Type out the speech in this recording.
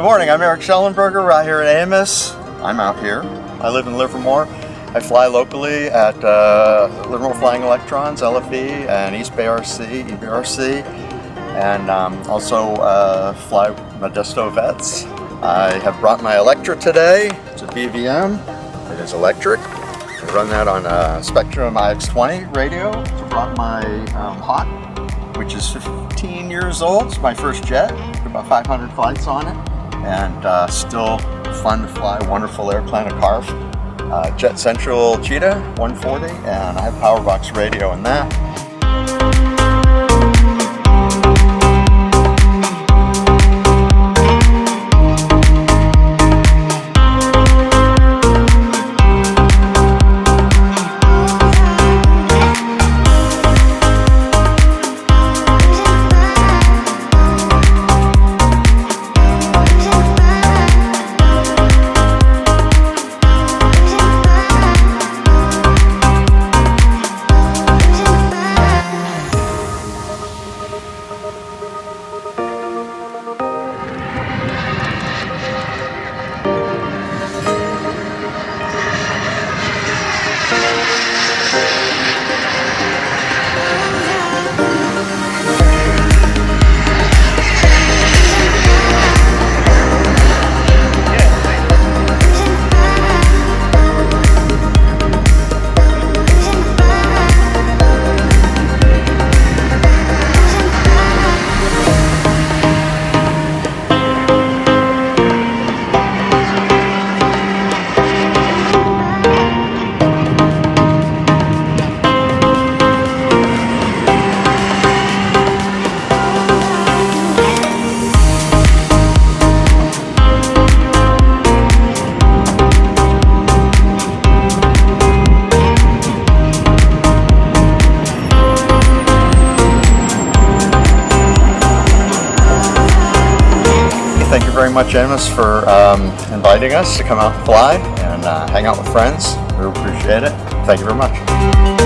morning, I'm Eric Schellenberger. We're out here at Amos. I'm out here. I live in Livermore. I fly locally at Livermore Flying Electrons, LFE, and East Bay RC, EBRC, and also fly Modesto Vets. I have brought my Electra today. It's a BVM. It is electric. I run that on a Spectrum IX20 radio. I brought my Hawk, which is 15 years old. It's my first jet. About 500 flights on it, and still fun to fly. Wonderful airplane, a CARF. Jet Central Cheetah 140, and I have Powerbox radio in that. Thank you very much, Amos, for inviting us to come out and fly and hang out with friends. We appreciate it. Thank you very much.